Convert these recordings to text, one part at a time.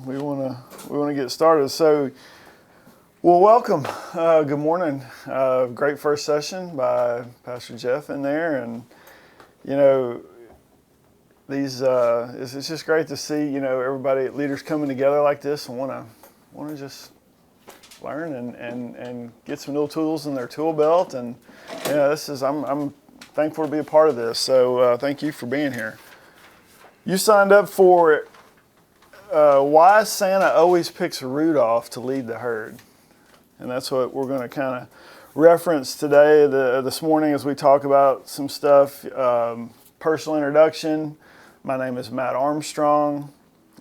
we want to get started. So, well, welcome. Good morning. Great first session by Pastor Jeff in there, and these it's just great to see everybody, leaders coming together like this and want to just learn and get some new tools in their tool belt. And I'm thankful to be a part of this. So thank you for being here. You signed up for why Santa always picks Rudolph to lead the herd. And that's what we're going to kind of reference today, this morning, as we talk about some stuff. Personal introduction. My name is Matt Armstrong.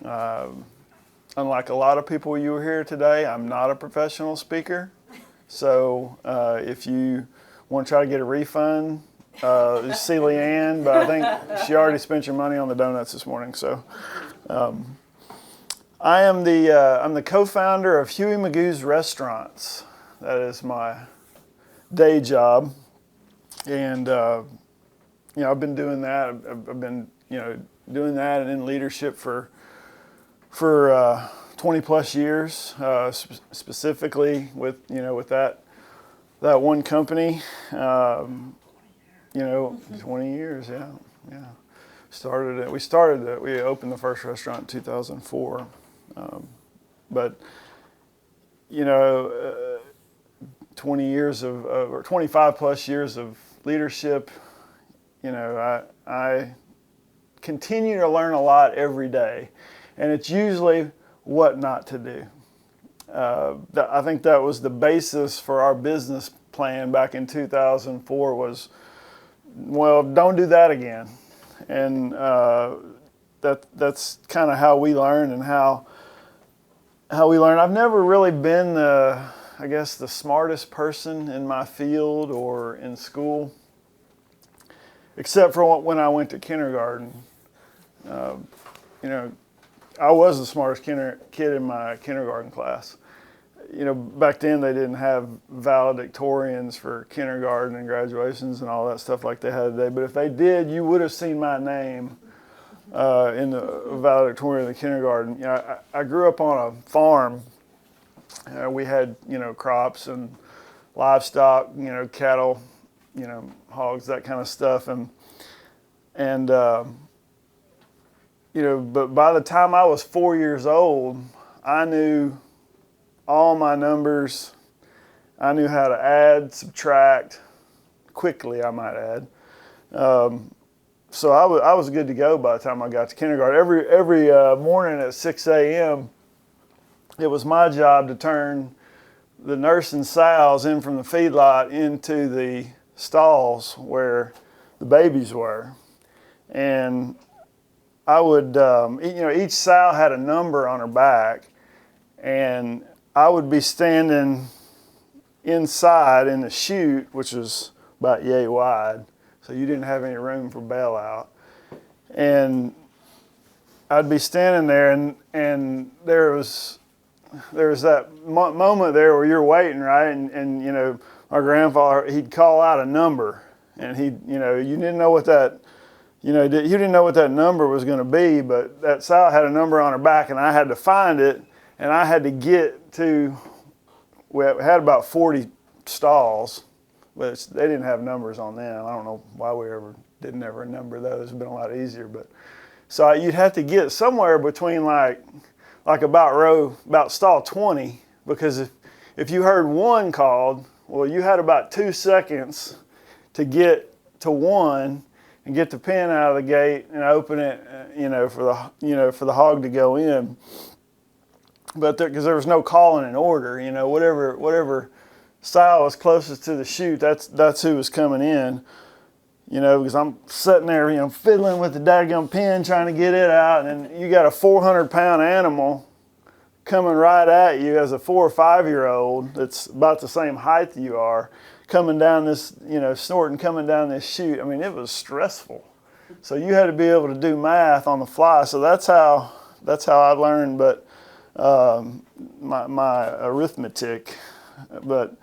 Unlike a lot of people you were here today, I'm not a professional speaker. So if you want to try to get a refund, see Leanne, but I think she already spent your money on the donuts this morning. So I'm the co-founder of Huey Magoo's Restaurants. That is my day job, and I've been doing that. I've been doing that and in leadership for 20 plus years, specifically with that one company. 20 years, yeah. We opened the first restaurant in 2004. But 20 years or 25 plus years of leadership, I continue to learn a lot every day, and it's usually what not to do. I think that was the basis for our business plan back in 2004 was, well, don't do that again. And that's kind of how we learn and how we learn. I've never really been the smartest person in my field or in school, except for when I went to kindergarten. I was the smartest kid in my kindergarten class. Back then they didn't have valedictorians for kindergarten and graduations and all that stuff like they had today. But if they did, you would have seen my name in the valedictorian of the kindergarten. I grew up on a farm. We had crops and livestock, cattle, hogs, that kind of stuff, and but by the time I was 4 years old, I knew all my numbers. I knew how to add, subtract, quickly, I might add. So I was good to go by the time I got to kindergarten. Every morning at 6 a.m., it was my job to turn the nursing sows in from the feedlot into the stalls where the babies were. And I would, each sow had a number on her back, and I would be standing inside in the chute, which was about yay wide, so you didn't have any room for bailout. And I'd be standing there, and there was that moment there where you're waiting, right? And my grandfather, he'd call out a number, and you didn't know what that. You didn't know what that number was going to be, but that sow had a number on her back, and I had to find it, and I had to get to. We had about 40 stalls, but they didn't have numbers on them. I don't know why we didn't ever number those. It'd been a lot easier, but so you'd have to get somewhere between like about stall 20, because if you heard one called, well, you had about 2 seconds to get to one and get the pen out of the gate and open it, for the hog to go in. But because there was no calling in order, whatever sow was closest to the chute, that's who was coming in. Because I'm sitting there, fiddling with the daggum pen, trying to get it out, and you got a 400-pound animal coming right at you as a 4 or 5-year-old that's about the same height you are, coming down this, snorting, coming down this chute. I mean, it was stressful. So you had to be able to do math on the fly. So that's how I learned, but my arithmetic. But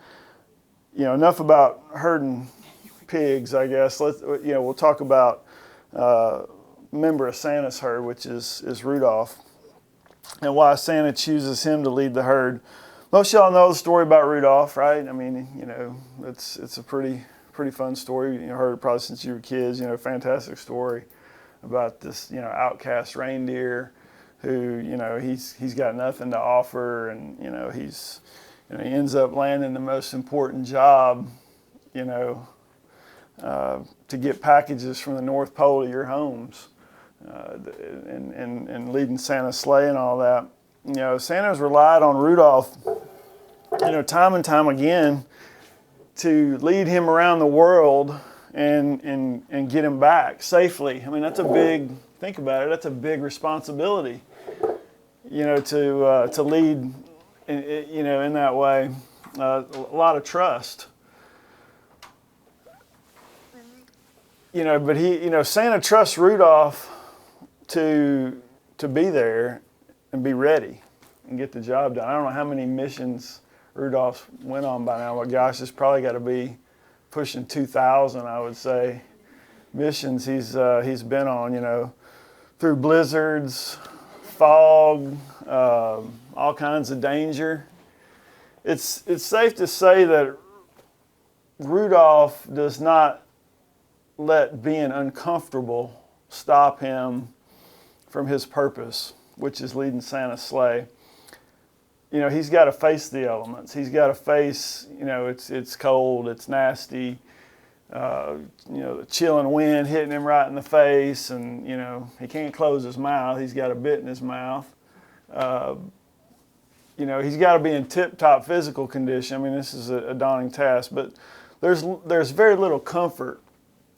enough about herding pigs, I guess. We'll talk about member of Santa's herd, which is Rudolph. and why Santa chooses him to lead the herd. Most of y'all know the story about Rudolph, right? I mean, it's a pretty fun story. Heard it probably since you were kids. Fantastic story about this, outcast reindeer who, he's got nothing to offer, and he ends up landing the most important job, to get packages from the North Pole to your homes, and leading Santa's sleigh and all that. Santa's relied on Rudolph, time and time again to lead him around the world and get him back safely. I mean, think about it, that's a big responsibility, to lead, in that way. A lot of trust. But Santa trusts Rudolph to be there and be ready and get the job done. I don't know how many missions Rudolph went on by now, but gosh, it's probably got to be pushing 2,000, I would say, missions he's been on, through blizzards, fog, all kinds of danger. It's safe to say that Rudolph does not let being uncomfortable stop him from his purpose, which is leading Santa's sleigh. He's got to face the elements. He's got to face, it's cold, it's nasty, the chilling wind hitting him right in the face, and, he can't close his mouth. He's got a bit in his mouth. He's got to be in tip-top physical condition. I mean, this is a daunting task, but there's very little comfort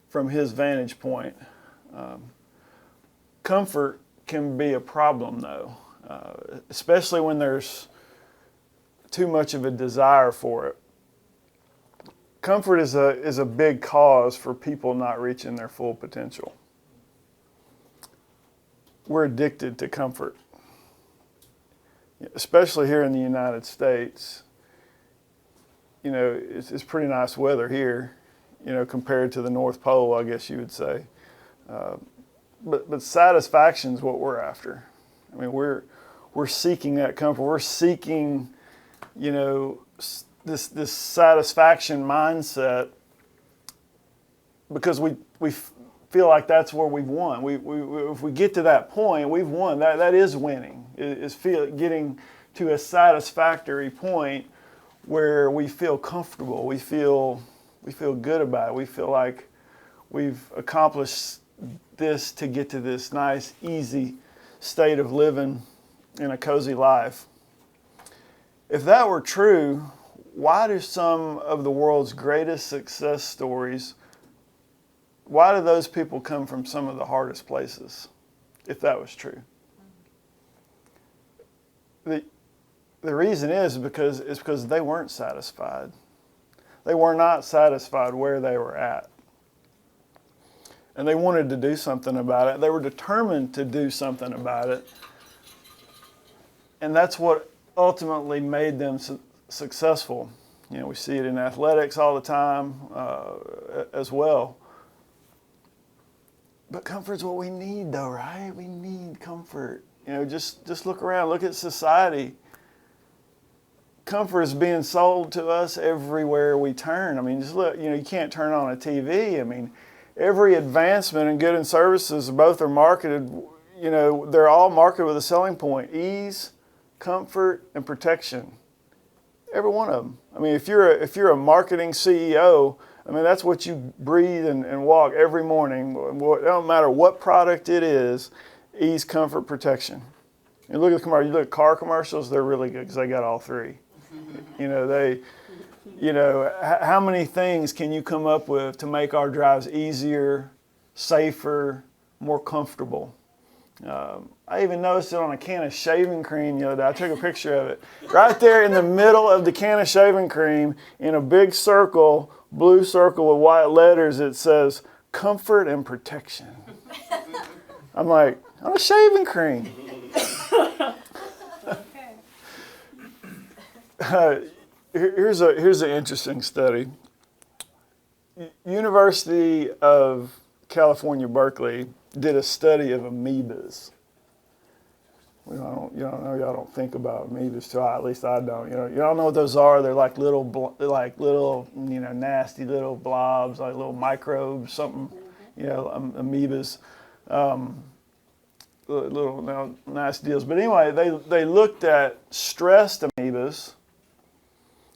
from his vantage point. Comfort can be a problem, though, especially when there's too much of a desire for it. Comfort is a big cause for people not reaching their full potential. We're addicted to comfort, especially here in the United States. It's pretty nice weather here, compared to the North Pole, I guess you would say. But satisfaction is what we're after. I mean, we're seeking that comfort. We're seeking, this satisfaction mindset because we feel like that's where we've won. If we get to that point, we've won. That is winning. Getting to a satisfactory point where we feel comfortable. We feel good about it. We feel like we've accomplished this to get to this nice, easy state of living in a cozy life. If that were true, why do some of the world's greatest success stories, why do those people come from some of the hardest places, if that was true? The reason is because they weren't satisfied. They were not satisfied where they were at. And they wanted to do something about it. They were determined to do something about it. And that's what ultimately made them successful. We see it in athletics all the time as well. But comfort's what we need, though, right? We need comfort. Just look around. Look at society. Comfort is being sold to us everywhere we turn. I mean, just look. You can't turn on a TV. I mean, every advancement in goods and services, both are marketed. They're all marketed with a selling point: ease, comfort, and protection. Every one of them. I mean, if you're a marketing CEO, I mean, that's what you breathe and walk every morning. It don't matter what product it is, ease, comfort, protection. You look at the commercials, you look at car commercials, they're really good because they got all three. How many things can you come up with to make our drives easier, safer, more comfortable? I even noticed it on a can of shaving cream the other day. I took a picture of it. Right there in the middle of the can of shaving cream, in a big circle, blue circle with white letters, it says, comfort and protection. I'm like, on a shaving cream. Here's an interesting study. University of California, Berkeley did a study of amoebas. Y'all don't think about amoebas too. At least I don't. You don't know what those are. They're like little, nasty little blobs, like little microbes, something. Amoebas, little nasty deals. But anyway, they looked at stressed amoebas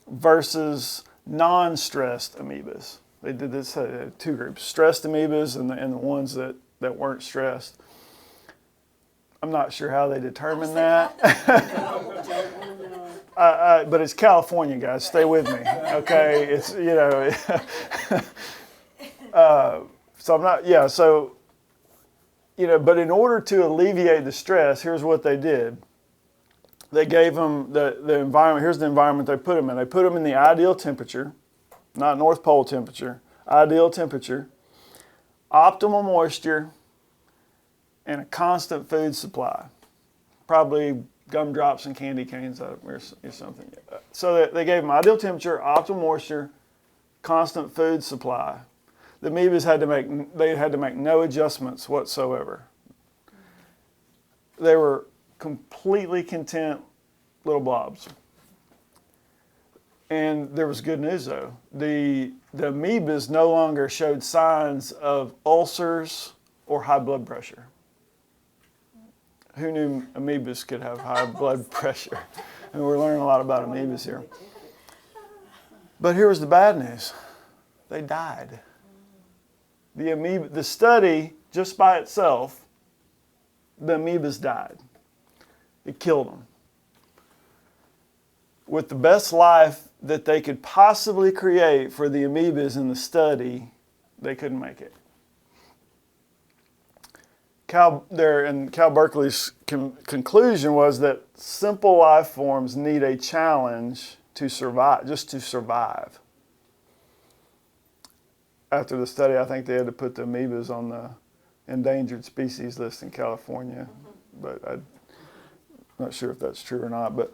versus non-stressed amoebas. They did this two groups: stressed amoebas and the ones that weren't stressed. I'm not sure how they determined that. But it's California, guys. Stay with me, okay? It's so I'm not. Yeah. So but in order to alleviate the stress, here's what they did. They gave them the environment. Here's the environment they put them in. They put them in the ideal temperature, not North Pole temperature. Ideal temperature, optimal moisture, and a constant food supply, probably gumdrops and candy canes or something. So they gave them ideal temperature, optimal moisture, constant food supply. The amoebas had to make no adjustments whatsoever. They were completely content little blobs. And there was good news though. The amoebas no longer showed signs of ulcers or high blood pressure. Who knew amoebas could have high blood pressure? And we're learning a lot about amoebas here. But here was the bad news. They died. The study, just by itself, the amoebas died. It killed them. With the best life that they could possibly create for the amoebas in the study, they couldn't make it. Cal Berkeley's conclusion was that simple life forms need a challenge to survive, just to survive. After the study, I think they had to put the amoebas on the endangered species list in California, but I'm not sure if that's true or not. But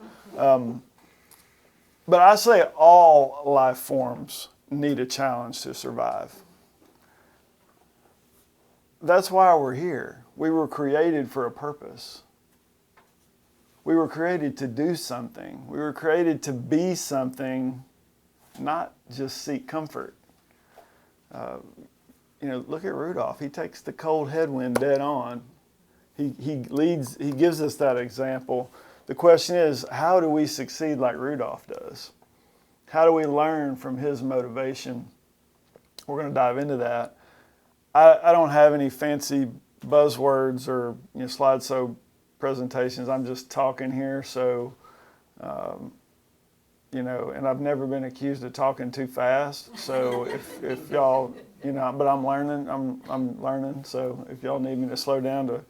I say all life forms need a challenge to survive. That's why we're here. We were created for a purpose. We were created to do something. We were created to be something, not just seek comfort. Look at Rudolph. He takes the cold headwind dead on. He gives us that example. The question is, how do we succeed like Rudolph does? How do we learn from his motivation? We're going to dive into that. I don't have any fancy buzzwords or slideshow presentations. I'm just talking here, so and I've never been accused of talking too fast. So if y'all, but I'm learning. I'm learning. So if y'all need me to slow down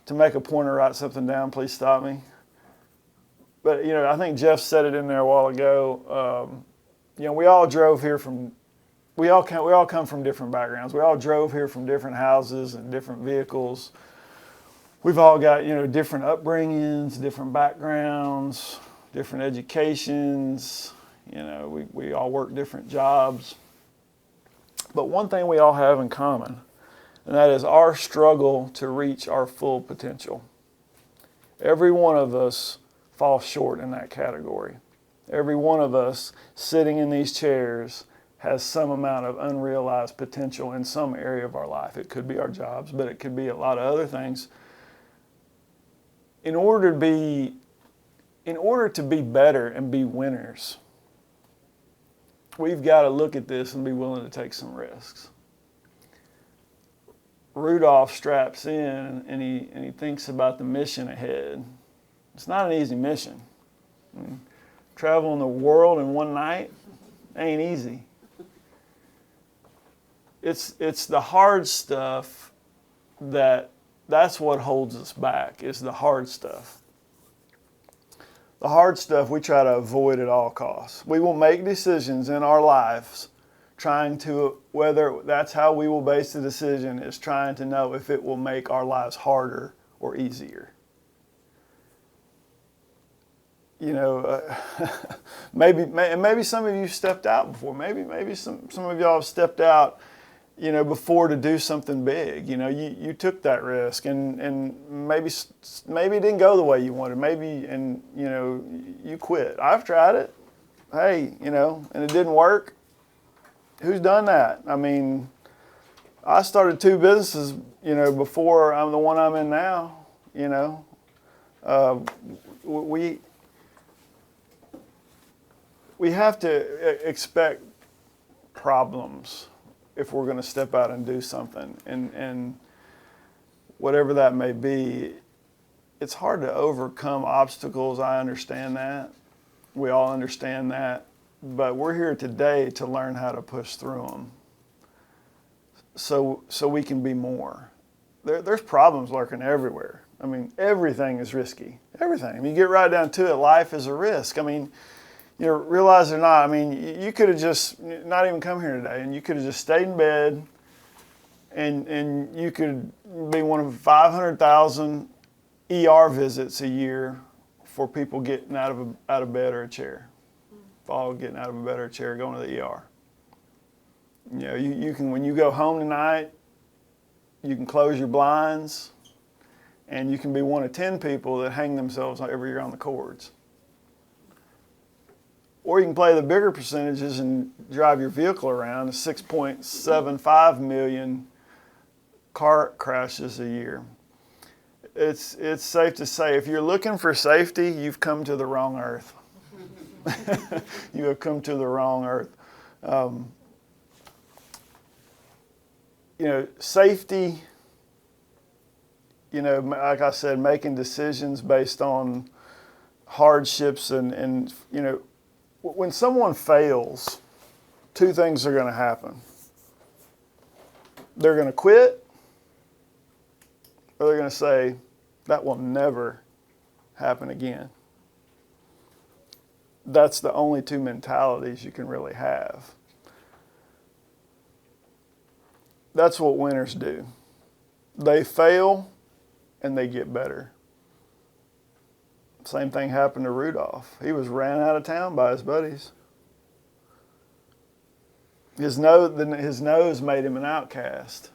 to make a point or write something down, please stop me. But I think Jeff said it in there a while ago. We all drove here from. We all come from different backgrounds. We all drove here from different houses and different vehicles. We've all got, different upbringings, different backgrounds, different educations. We all work different jobs. But one thing we all have in common, and that is our struggle to reach our full potential. Every one of us falls short in that category. Every one of us sitting in these chairs has some amount of unrealized potential in some area of our life. It could be our jobs, but it could be a lot of other things. In order to be better and be winners, we've got to look at this and be willing to take some risks. Rudolph straps in and he thinks about the mission ahead. It's not an easy mission. Traveling the world in one night ain't easy. It's the hard stuff that's what holds us back, is the hard stuff. The hard stuff we try to avoid at all costs. We will make decisions in our lives whether that's how we will base the decision, is trying to know if it will make our lives harder or easier. Maybe some of you stepped out before. Maybe some of y'all have stepped out before to do something big. You took that risk, and maybe it didn't go the way you wanted. You quit. I've tried it. Hey, and it didn't work. Who's done that? I mean, I started 2 businesses, before I'm the one I'm in now. We have to expect problems if we're going to step out and do something, and whatever that may be. It's hard to overcome obstacles. I understand that. We all understand that. But we're here today to learn how to push through them so we can be more. There's problems lurking everywhere. I mean, everything is risky. Everything. I mean, you get right down to it, life is a risk. I mean, realize it or not, I mean, you could have just not even come here today, and you could have just stayed in bed, and you could be one of 500,000 ER visits a year for people getting out of bed or a chair. All getting out of a bed or a chair, going to the ER. You can, when you go home tonight, you can close your blinds, and you can be one of 10 people that hang themselves every year on the cords. Or you can play the bigger percentages and drive your vehicle around, 6.75 million car crashes a year. It's safe to say, if you're looking for safety, you've come to the wrong earth. You have come to the wrong earth. Safety, like I said, making decisions based on hardships and when someone fails, 2 things are going to happen. They're going to quit, or they're going to say, that will never happen again. That's the only 2 mentalities you can really have. That's what winners do. They fail and they get better. Same thing happened to Rudolph. He was ran out of town by his buddies. His nose made him an outcast.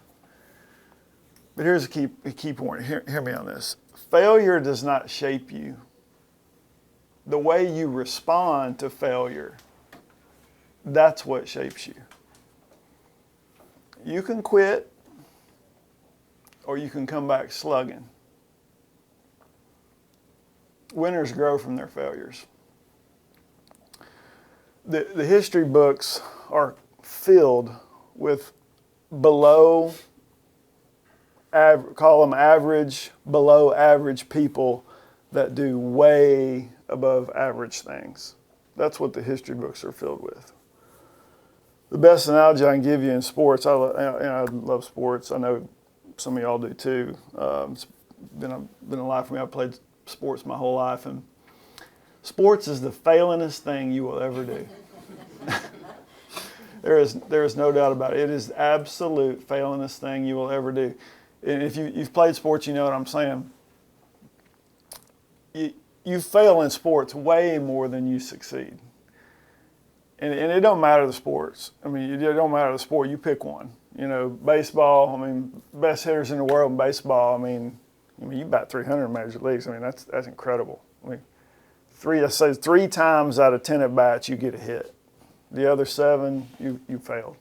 But here's a key point. Hear me on this. Failure does not shape you. The way you respond to failure, that's what shapes you. You can quit, or you can come back slugging. Winners grow from their failures. The history books are filled with below average, below average people that do way above average things. That's what the history books are filled with. The best analogy I can give you in sports, I love sports. I know some of y'all do too. It's been a life for me. I've played sports my whole life, and sports is the failingest thing you will ever do. There is no doubt about it. It is the absolute failingest thing you will ever do. And if you've played sports, you know what I'm saying. You fail in sports way more than you succeed. And it don't matter the sports. I mean, it don't matter the sport. You pick one. Baseball. I mean, best hitters in the world in baseball. I mean, you bat 300 in major leagues. I mean, that's incredible. I mean, 3 times out of 10 at bats you get a hit. The other 7 you failed.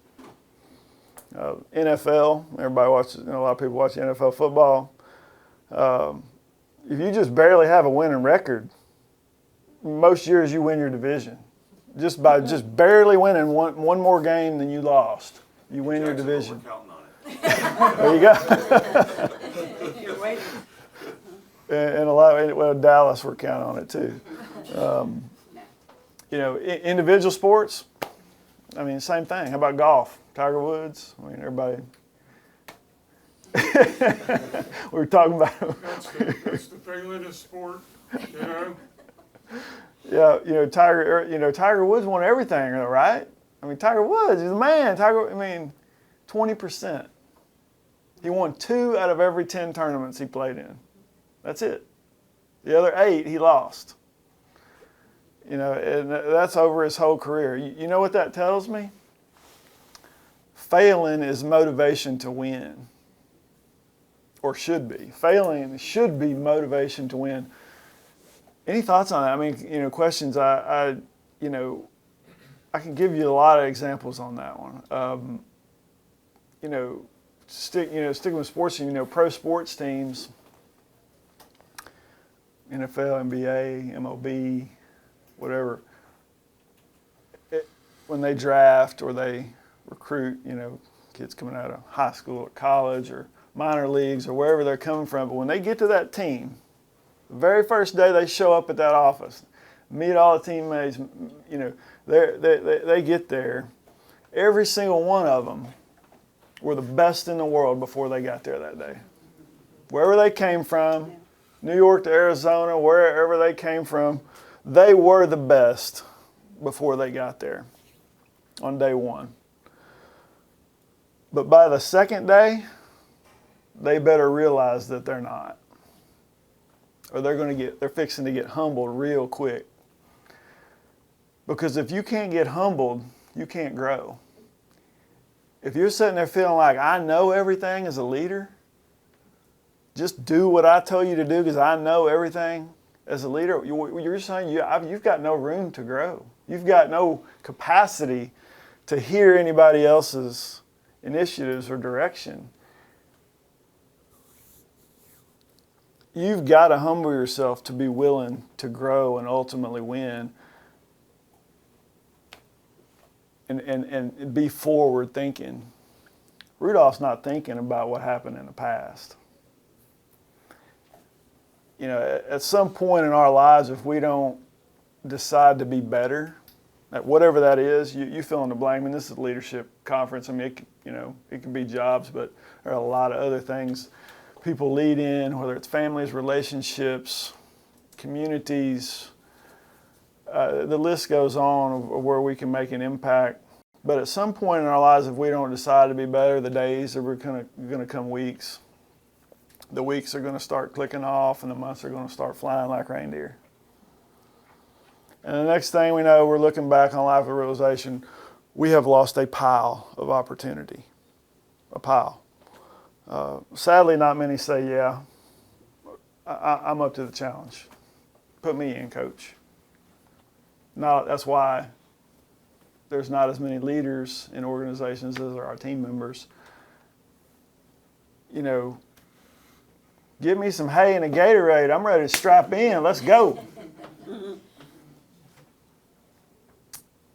NFL. Everybody watches. A lot of people watch NFL football. If you just barely have a winning record, most years you win your division. Just by just barely winning one more game than you lost, you win your division. We're counting on it. There you go. You're waiting. And Dallas, we're counting on it too. Individual sports. I mean, same thing. How about golf? Tiger Woods. I mean, everybody. We were talking about. That's the failingest sport, Yeah, Tiger Woods won everything, right? I mean, Tiger Woods, he's the man. 20%. He won 2 out of every 10 tournaments he played in. That's it. The other 8 he lost. And that's over his whole career. You know what that tells me? failing is motivation to win, or should be. Failing should be motivation to win. Any thoughts on that? I mean, questions. I can give you a lot of examples on that one. Sticking with sports, pro sports teams, NFL, NBA, MLB, whatever. When they draft or they recruit, kids coming out of high school or college or minor leagues or wherever they're coming from, but when they get to that team, the very first day they show up at that office, meet all the teammates, they get there. Every single one of them were the best in the world before they got there that day. Wherever they came from, New York to Arizona, wherever they came from, they were the best before they got there on day one. But by the second day, they better realize that they're not. Or they're fixing to get humbled real quick. Because if you can't get humbled, you can't grow. If you're sitting there feeling like, I know everything as a leader, just do what I tell you to do because I know everything as a leader, you're saying you've got no room to grow. You've got no capacity to hear anybody else's initiatives or direction. You've got to humble yourself to be willing to grow and ultimately win. And be forward thinking. Rudolph's not thinking about what happened in the past. At some point in our lives, if we don't decide to be better, at whatever that is, you fill in the blank. I mean, this is a leadership conference. I mean, it can be jobs, but there are a lot of other things people lead in, whether it's families, relationships, communities. The list goes on of where we can make an impact. But at some point in our lives, if we don't decide to be better, the days are going to come weeks. The weeks are going to start clicking off, and the months are going to start flying like reindeer. And the next thing we know, we're looking back on life with realization, we have lost a pile of opportunity. A pile. Sadly, not many say, yeah, I'm up to the challenge. Put me in, coach. That's why there's not as many leaders in organizations as there are team members. Give me some hay and a Gatorade. I'm ready to strap in. Let's go.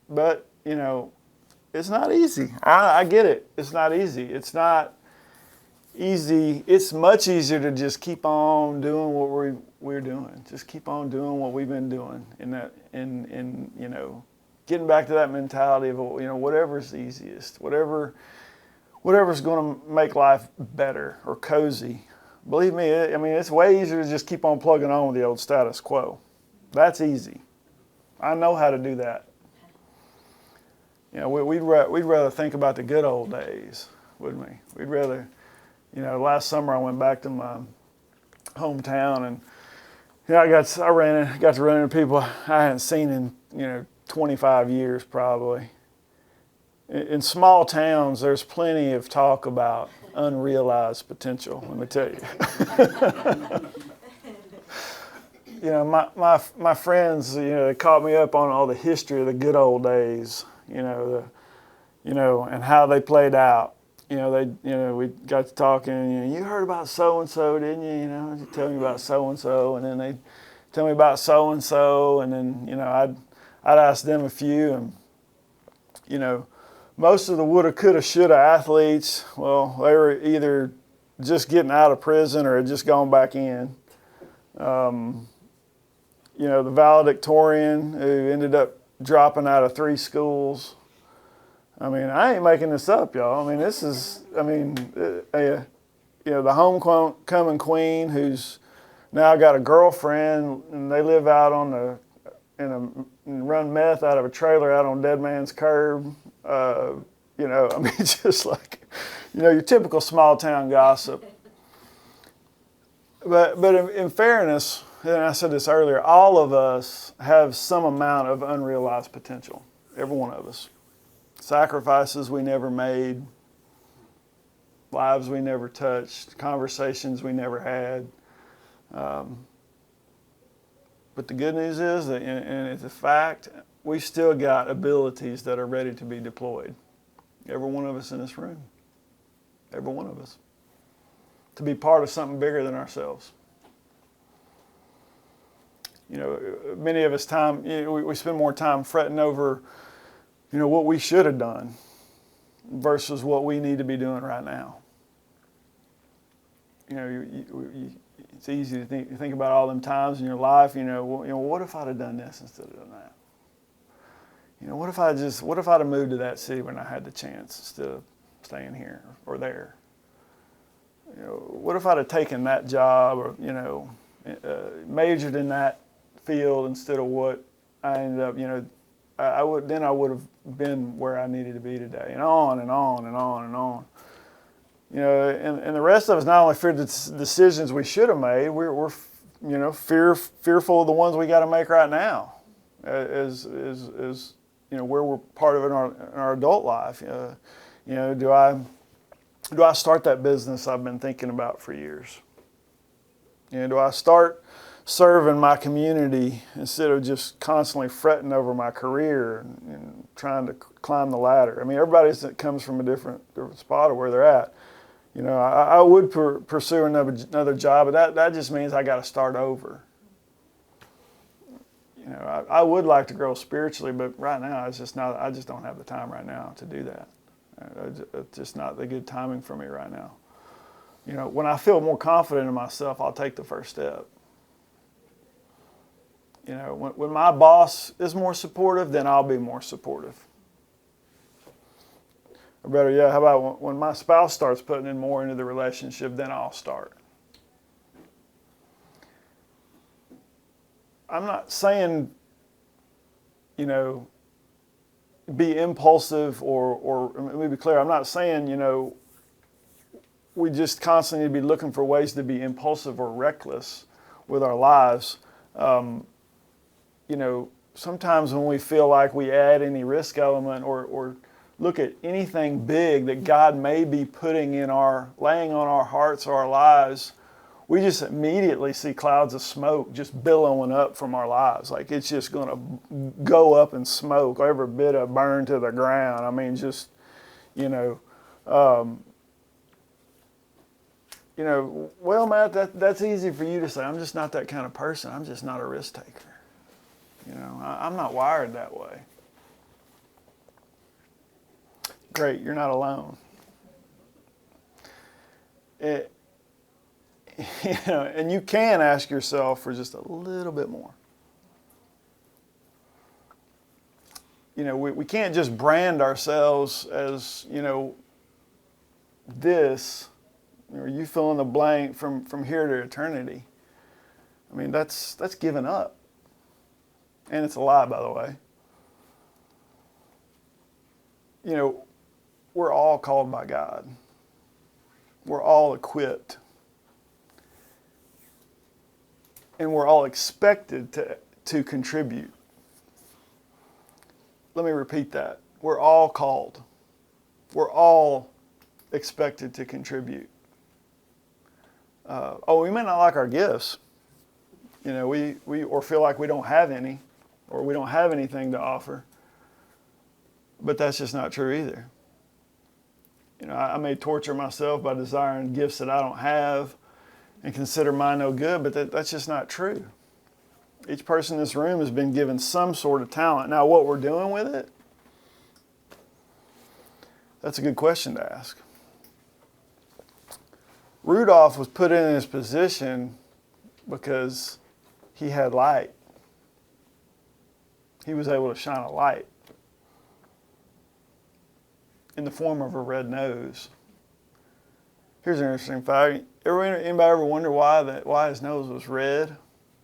But, it's not easy. I get it. It's not easy. It's not easy. It's much easier to just keep on doing what we're doing. Just keep on doing what we've been doing. Getting back to that mentality of, whatever's easiest, whatever's going to make life better or cozy. Believe me, it's way easier to just keep on plugging on with the old status quo. That's easy. I know how to do that. We'd rather think about the good old days, wouldn't we? We'd rather, last summer I went back to my hometown and I got to run into people I hadn't seen in 25 years probably. In small towns, there's plenty of talk about unrealized potential, let me tell you. My friends, they caught me up on all the history of the good old days, and how they played out. We got to talking, you heard about so-and-so, didn't you? You tell me about so-and-so, and then they tell me about so-and-so, and then, I'd ask them a few, and, most of the woulda, coulda, shoulda athletes, well, they were either just getting out of prison or had just gone back in. The valedictorian who ended up dropping out of 3 schools. I ain't making this up, y'all. The homecoming queen who's now got a girlfriend and they live out and run meth out of a trailer out on Dead Man's Curb. Just like, your typical small town gossip. But in fairness, and I said this earlier, all of us have some amount of unrealized potential. Every one of us. Sacrifices we never made, lives we never touched, conversations we never had. But the good news is that, and it's a fact, we still got abilities that are ready to be deployed. Every one of us in this room. Every one of us. To be part of something bigger than ourselves. You know, many of us we spend more time fretting over, what we should have done versus what we need to be doing right now. It's easy to think about all them times in your life. What if I'd have done this instead of doing that? What if I'd have moved to that city when I had the chance instead of staying here or there? What if I'd have taken that job or majored in that field instead of what I ended up? I would have been where I needed to be today, and on and on and on and on. And the rest of us not only fear the decisions we should have made, we're fearful of the ones we got to make right now, as where we're part of it in our adult life. Do I start that business I've been thinking about for years? Do I start serving my community instead of just constantly fretting over my career and trying to climb the ladder? I mean, everybody comes from a different spot of where they're at. I would pursue another job, but that just means I got to start over. I would like to grow spiritually, but right now I just don't have the time right now to do that. It's just not the good timing for me right now. When I feel more confident in myself, I'll take the first step. When my boss is more supportive, then I'll be more supportive. Or better yet, how about when my spouse starts putting in more into the relationship, then I'll start. I'm not saying, be impulsive or let me be clear, I'm not saying, we just constantly need to be looking for ways to be impulsive or reckless with our lives. Sometimes when we feel like we add any risk element or look at anything big that God may be laying on our hearts or our lives, we just immediately see clouds of smoke just billowing up from our lives. Like it's just going to go up in smoke, every bit of burn to the ground. I mean, just, well, Matt, that's easy for you to say. I'm just not that kind of person. I'm just not a risk taker. I'm not wired that way. Great, you're not alone. And you can ask yourself for just a little bit more. We can't just brand ourselves as, this, or you fill in the blank from here to eternity. I mean, that's giving up. And it's a lie, by the way. We're all called by God. We're all equipped. And we're all expected to contribute. Let me repeat that. We're all called. We're all expected to contribute. We may not like our gifts. We or feel like we don't have any, or we don't have anything to offer. But that's just not true either. I may torture myself by desiring gifts that I don't have and consider mine no good, but that's just not true. Each person in this room has been given some sort of talent. Now, what we're doing with it, that's a good question to ask. Rudolph was put in his position because he had light. He was able to shine a light in the form of a red nose. Here's an interesting fact. Anybody ever wonder why his nose was red?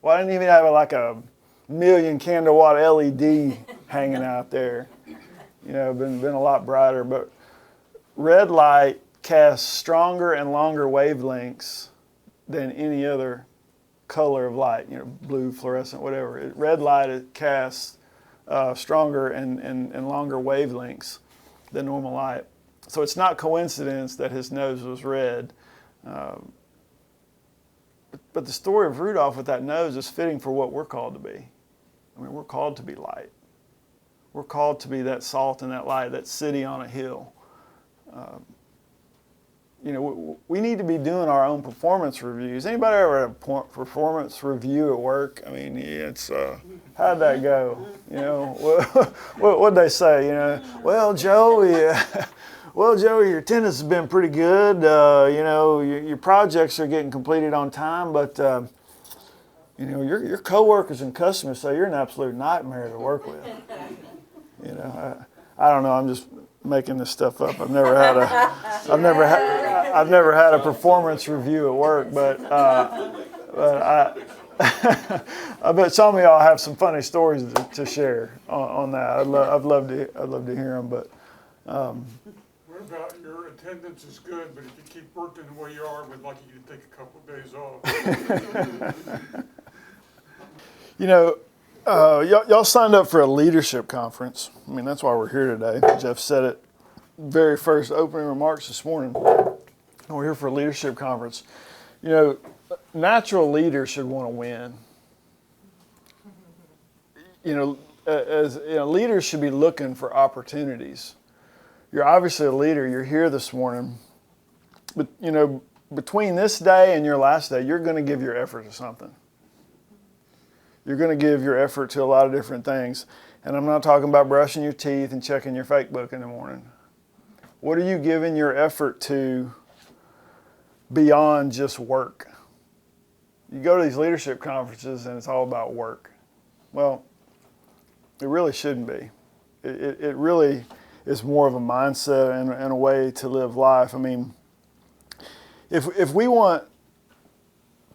Why didn't he even have like a 1,000,000 candle watt LED hanging out there? Been a lot brighter. But red light casts stronger and longer wavelengths than any other color of light. Blue, fluorescent, whatever. Red light casts stronger and longer wavelengths than normal light. So it's not coincidence that his nose was red. But the story of Rudolph with that nose is fitting for what we're called to be. I mean, we're called to be light. We're called to be that salt and that light, that city on a hill. We need to be doing our own performance reviews. Anybody ever had a performance review at work? I mean, it's how'd that go? What'd they say? Well, Joe, your attendance has been pretty good. Your projects are getting completed on time, but your coworkers and customers say you're an absolute nightmare to work with. I don't know. I'm just making this stuff up. I've never had a performance review at work, but I bet some of y'all have some funny stories to share on that. I'd love to hear them, but. What about your attendance is good, but if you keep working the way you are, we'd like you to take a couple of days off. Y'all signed up for a leadership conference. I mean, that's why we're here today. Jeff said it very first opening remarks this morning. We're here for a leadership conference. Natural leaders should want to win. Leaders should be looking for opportunities. You're obviously a leader. You're here this morning. But, between this day and your last day, you're going to give your effort to something. You're going to give your effort to a lot of different things. And I'm not talking about brushing your teeth and checking your fake book in the morning. What are you giving your effort to beyond just work? You go to these leadership conferences and it's all about work. Well, it really shouldn't be. It really is more of a mindset and a way to live life. I mean, if we want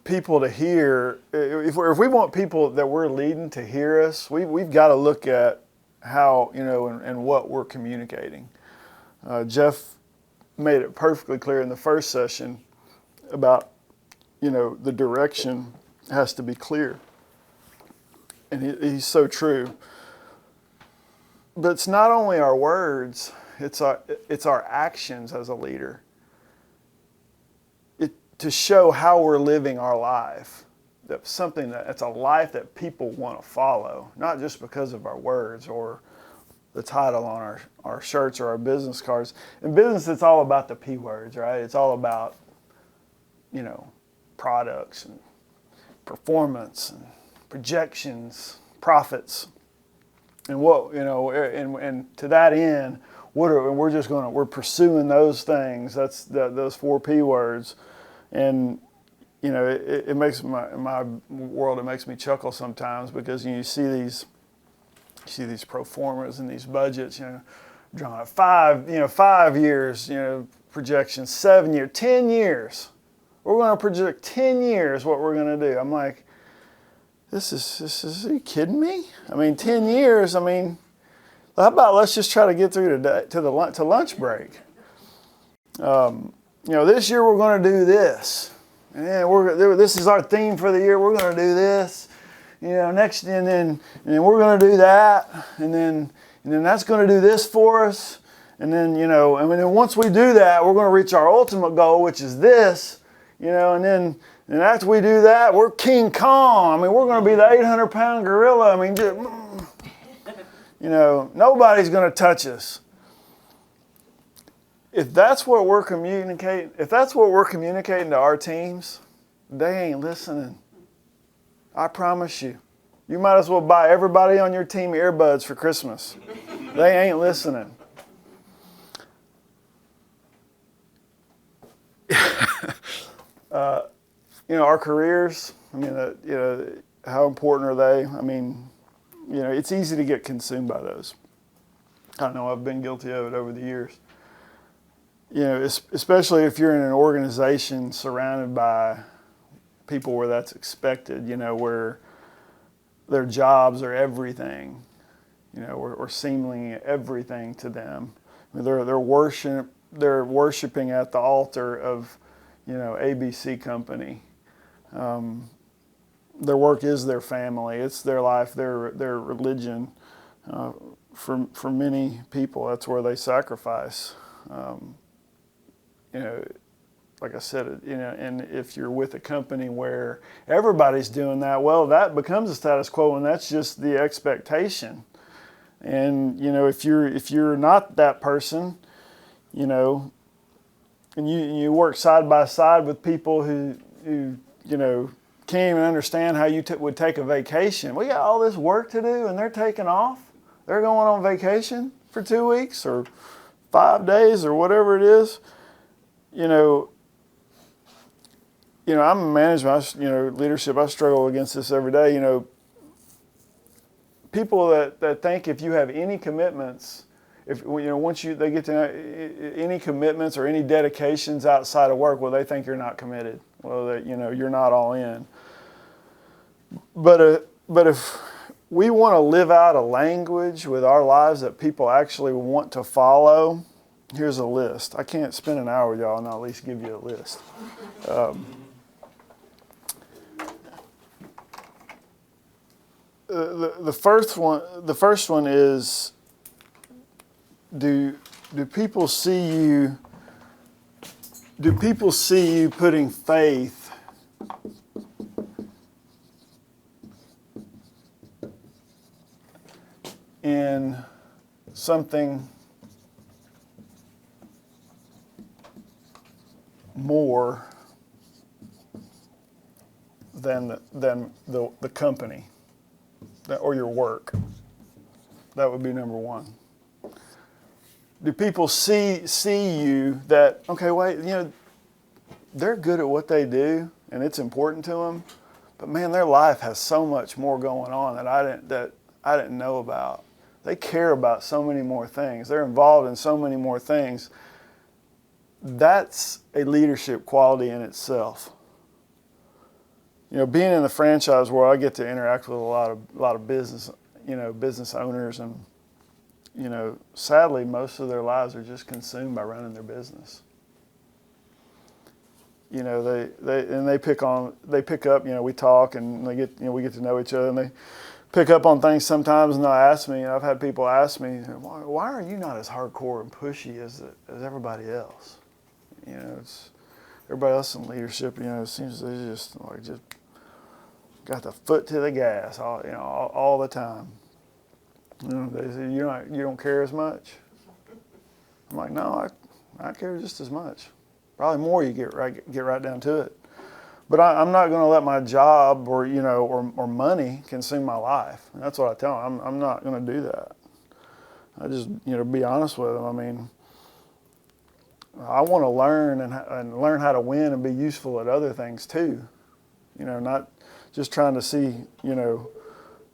people to hear, if we want people that we're leading to hear us, we've got to look at how, and what we're communicating. Jeff made it perfectly clear in the first session about, the direction has to be clear. And he's so true. But it's not only our words, it's our actions as a leader. To show how we're living our life. That's a life that people want to follow, not just because of our words or the title on our shirts or our business cards. In business, it's all about the P words, right? It's all about, products and performance and projections, profits. And and to that end, we're pursuing those things. That's those 4 P words. And, it makes in my world, it makes me chuckle sometimes because you see these pro formas and these budgets, drawn at 5 years, projections, 7 years, 10 years. We're going to project 10 years what we're going to do. I'm like, this is, are you kidding me? I mean, 10 years, how about let's just try to get through today to lunch break. This year we're going to do this. And then this is our theme for the year. We're going to do this. Next, and then we're going to do that. And then that's going to do this for us. And then, then once we do that, we're going to reach our ultimate goal, which is this. And then after we do that, we're King Kong. We're going to be the 800-pound gorilla. Nobody's going to touch us. If that's what we're communicating to our teams, they ain't listening. I promise you. You might as well buy everybody on your team earbuds for Christmas. They ain't listening. Our careers, how important are they? It's easy to get consumed by those. I know I've been guilty of it over the years. Especially if you're in an organization surrounded by people where that's expected, where their jobs are everything, or seemingly everything to them. They're worshiping at the altar of, ABC company. Their work is their family. It's their life, their religion. For many people, that's where they sacrifice. You know, like I said, you know, and if you're with a company where everybody's doing that, well, that becomes a status quo, and that's just the expectation. And you know, if you're not that person, you know, and you work side by side with people who you know can't even understand how you would take a vacation. We got all this work to do, and they're taking off. They're going on vacation for 2 weeks or 5 days or whatever it is. You know, I'm in management, leadership. I struggle against this every day. You know, people that think if you have any commitments, if once they get to any commitments or any dedications outside of work, well, they think you're not committed. Well, that you're not all in. But if we want to live out a language with our lives that people actually want to follow, here's a list. I can't spend an hour with y'all and not at least give you a list. The first one is, do people see you putting faith in something more than the company or your work? That would be number one. Do people see you that, okay, wait, they're good at what they do and it's important to them, but man, their life has so much more going on that I didn't know about. They care about so many more things. They're involved in so many more things. That's a leadership quality in itself. Being in the franchise world, I get to interact with a lot of business, business owners, and sadly, most of their lives are just consumed by running their business. They pick up. We talk and we get to know each other, and they pick up on things sometimes, and they'll ask me. I've had people ask me, why are you not as hardcore and pushy as everybody else? It's everybody else in leadership. It seems they just got the foot to the gas all the time. They say you don't care as much. I'm like, no, I care just as much. Probably more. You get right down to it. But I'm not going to let my job or money consume my life. And that's what I tell them. I'm not going to do that. I just be honest with them. I mean, I want to learn and learn how to win and be useful at other things too. Not just trying to see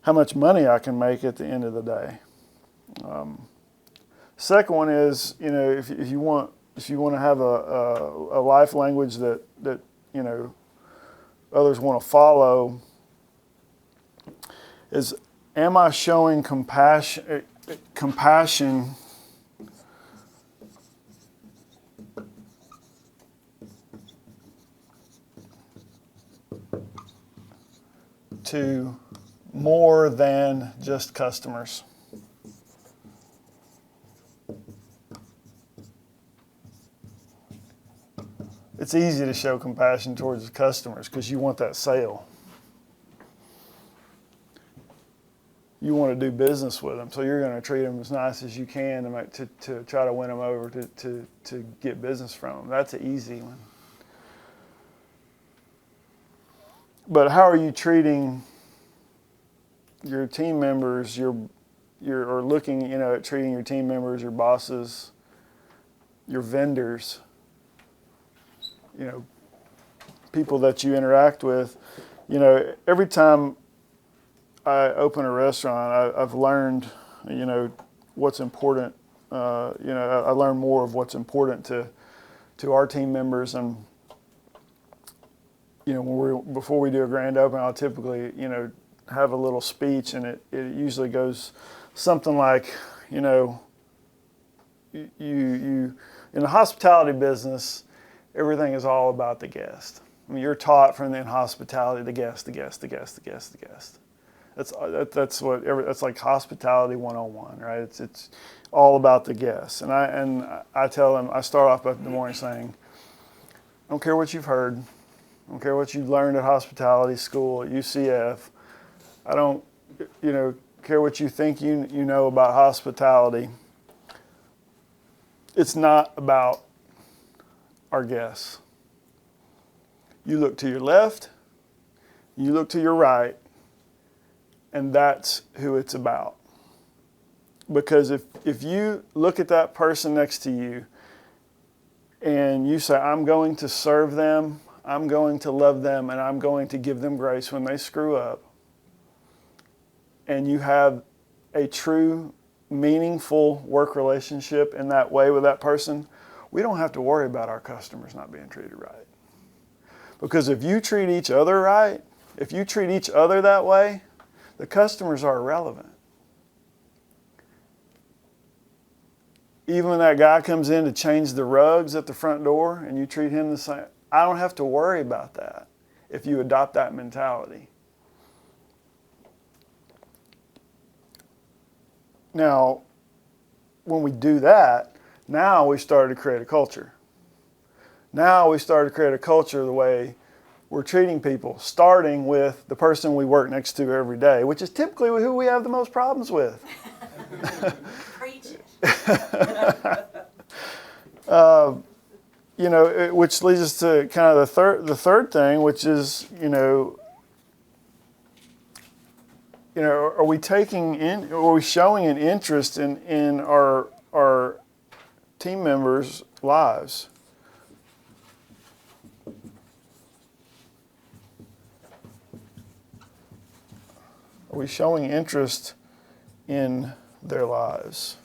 how much money I can make at the end of the day. Second one is if you want to have a life language that others want to follow, is, am I showing compassion to more than just customers? It's easy to show compassion towards the customers because you want that sale. You want to do business with them, so you're going to treat them as nice as you can to try to win them over to get business from them. That's an easy one. But how are you treating your team members, or looking at treating your team members, your bosses, your vendors, people that you interact with? Every time I open a restaurant, I've learned, what's important. I learn more of what's important to our team members, and before we do a grand opening, I'll typically have a little speech, and it usually goes something like, you in the hospitality business, everything is all about the guest. I mean, you're taught from the hospitality, the guest. That's that's like hospitality 101, right? It's all about the guests. And I tell them, I start off the morning saying, I don't care what you've heard, I don't care what you've learned at hospitality school at UCF. I don't, care what you think you know about hospitality. It's not about our guests. You look to your left, you look to your right, and that's who it's about. Because if you look at that person next to you and you say, I'm going to serve them, I'm going to love them, and I'm going to give them grace when they screw up, and you have a true, meaningful work relationship in that way with that person, we don't have to worry about our customers not being treated right. Because if you treat each other right, if you treat each other that way, the customers are irrelevant. Even when that guy comes in to change the rugs at the front door and you treat him the same, I don't have to worry about that if you adopt that mentality. Now, when we do that, now we start to create a culture. Now we start to create a culture the way we're treating people, starting with the person we work next to every day, which is typically who we have the most problems with. Preach it. Which leads us to kind of the third thing, which is, are we are we showing an interest in our team members' lives? Are we showing interest in their lives?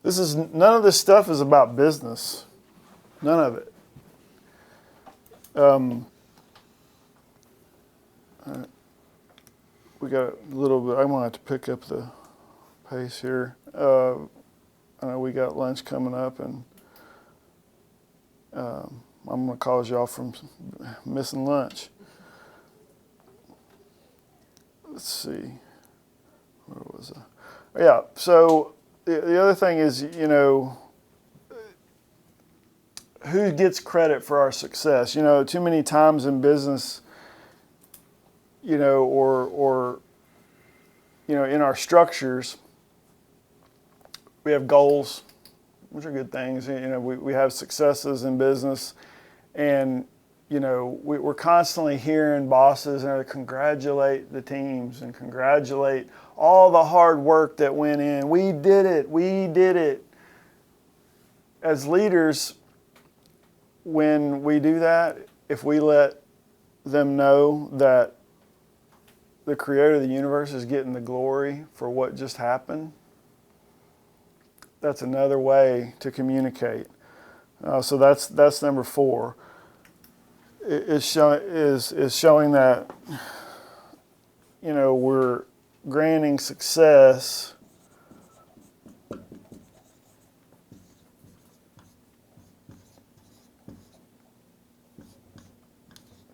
None of this stuff is about business. None of it. We got a little bit. I'm gonna have to pick up the pace here. I know we got lunch coming up, and I'm gonna cause y'all from missing lunch. Let's see. Where was I? Yeah. So the other thing is, who gets credit for our success? Too many times in business, or in our structures, we have goals, which are good things. We have successes in business, and we're constantly hearing bosses and congratulate the teams and congratulate all the hard work that went in. We did it. As leaders, when we do that, if we let them know that the creator of the universe is getting the glory for what just happened, that's another way to communicate. So that's number 4. Is showing that we're granting success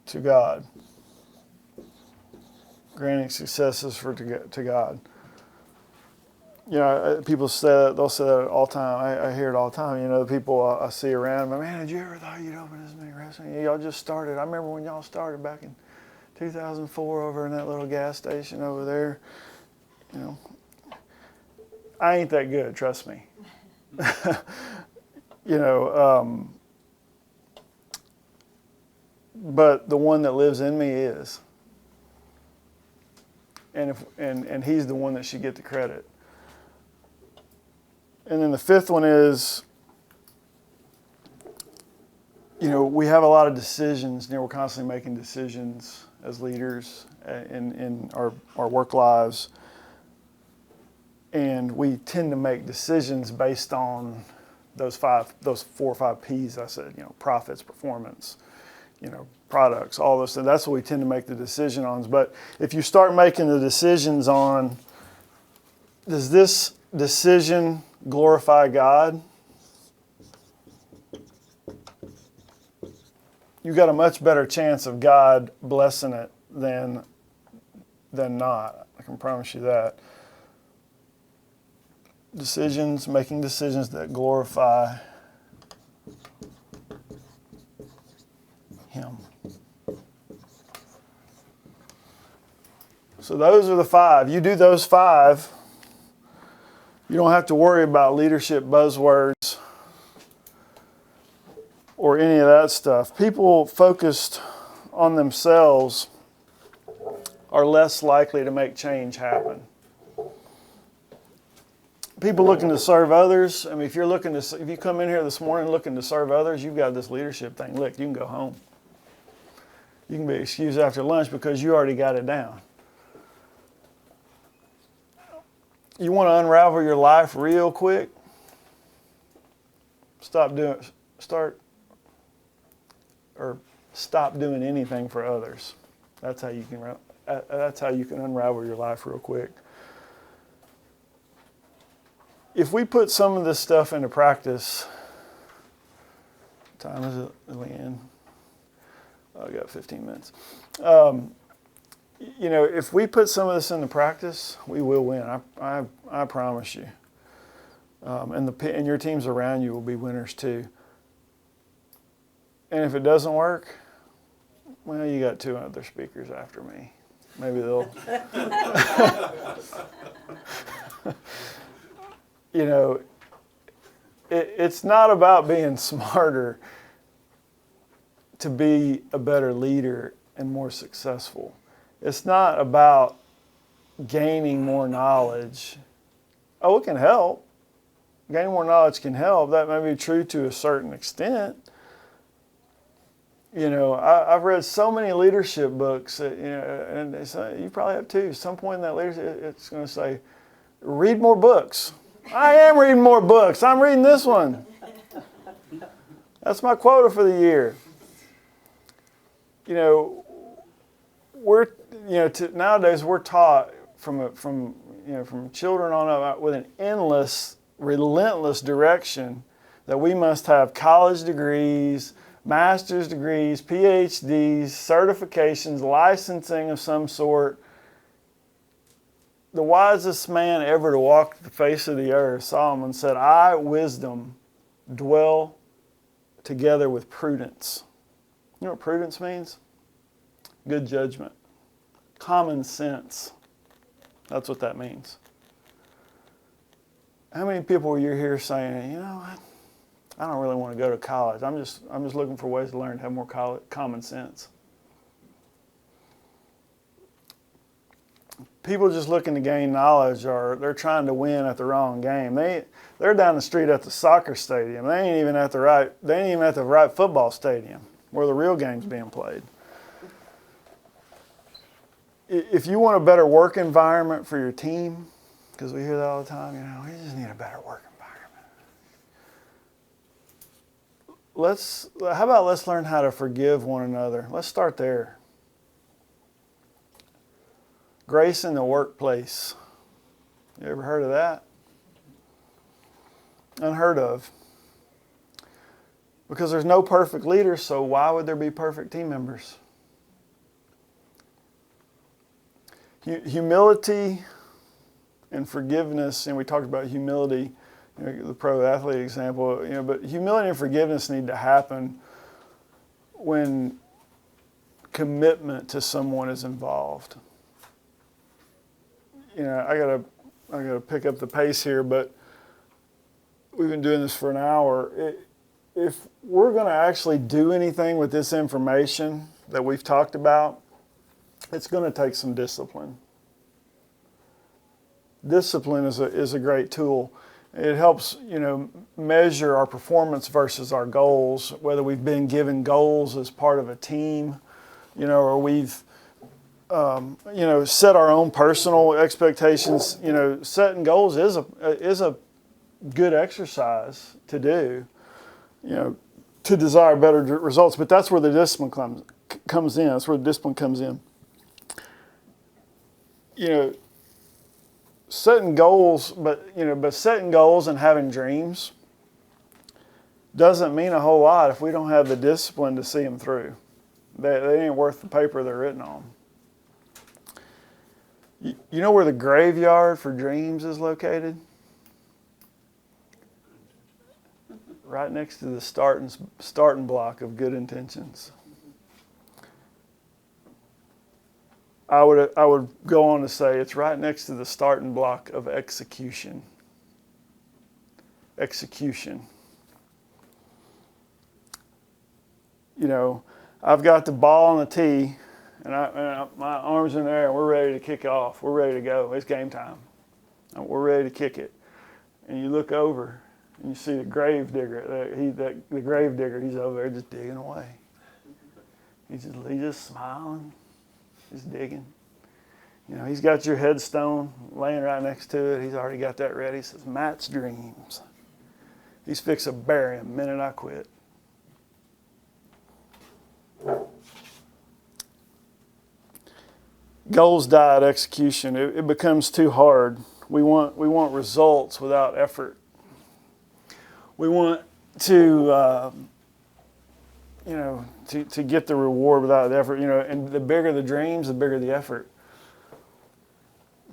to God. Granting successes to God. People say that, they'll say that all the time. I hear it all the time. The people I see around, man, did you ever thought you'd open this many restaurants? Y'all just started. I remember when y'all started back in 2004 over in that little gas station over there. I ain't that good, trust me. But the one that lives in me is. And he's the one that should get the credit. And then the 5th one is, we have a lot of decisions. We're constantly making decisions as leaders in our work lives. And we tend to make decisions based on those 4 or 5 P's I said, profits, performance, products, all those things. That's what we tend to make the decision on. But if you start making the decisions on, does this decision glorify God? you got a much better chance of God blessing it than not. I can promise you that. Making decisions that glorify Him. So those are the 5. You do those 5, you don't have to worry about leadership buzzwords or any of that stuff. People focused on themselves are less likely to make change happen. People looking to serve others, I mean, if you come in here this morning looking to serve others, you've got this leadership thing. Look, you can go home. You can be excused after lunch because you already got it down. You want to unravel your life real quick? Stop doing anything for others. That's how you can unravel your life real quick. If we put some of this stuff into practice, what time is it, Leanne? I got 15 minutes. If we put some of this into practice, we will win. I promise you. And your teams around you will be winners too. And if it doesn't work, well, you got 2 other speakers after me. Maybe they'll. It's not about being smarter to be a better leader and more successful. It's not about gaining more knowledge. Oh, it can help. Gaining more knowledge can help. That may be true to a certain extent. I've read so many leadership books, and you probably have too. At some point in that leadership, it's going to say, read more books. I am reading more books. I'm reading this one. That's my quota for the year. Nowadays we're taught from children on up with an endless, relentless direction that we must have college degrees, master's degrees, PhDs, certifications, licensing of some sort. The wisest man ever to walk the face of the earth, Solomon, said, I, wisdom, dwell together with prudence. You know what prudence means? Good judgment. Common sense. That's what that means. How many people are you here saying, I don't really want to go to college. I'm just looking for ways to learn to have more common sense. People just looking to gain knowledge, or they're trying to win at the wrong game. They're down the street at the soccer stadium. They ain't even at the right football stadium where the real game's being played. If you want a better work environment for your team, because we hear that all the time, we just need a better work environment. How about let's learn how to forgive one another? Let's start there. Grace in the workplace. You ever heard of that? Unheard of. Because there's no perfect leaders, so why would there be perfect team members? Humility and forgiveness, and we talked about humility, the pro athlete example, but humility and forgiveness need to happen when commitment to someone is involved. I gotta pick up the pace here, but we've been doing this for an hour. If we're going to actually do anything with this information that we've talked about, it's going to take some discipline. Discipline is a great tool. It helps, measure our performance versus our goals, whether we've been given goals as part of a team, or we've, set our own personal expectations. Setting goals is a good exercise to do, to desire better results. But that's where the discipline comes in. That's where the discipline comes in. Setting goals, but setting goals and having dreams, doesn't mean a whole lot if we don't have the discipline to see them through. They ain't worth the paper they're written on. You know where the graveyard for dreams is located? Right next to the starting block of good intentions. I would go on to say it's right next to the starting block of execution. Execution. You know, I've got the ball on the tee, and my arms in there, and we're ready to kick off. We're ready to go. It's game time. We're ready to kick it. And you look over, and you see the grave digger. The grave digger, he's over there just digging away. He's just smiling. He's digging. You know, he's got your headstone laying right next to it. He's already got that ready. He says, Matt's dreams. He's fixing to bury him the minute I quit. Goals die at execution. It becomes too hard. We want results without effort. We want to to get the reward without the effort. You know, and the bigger the dreams, the bigger the effort.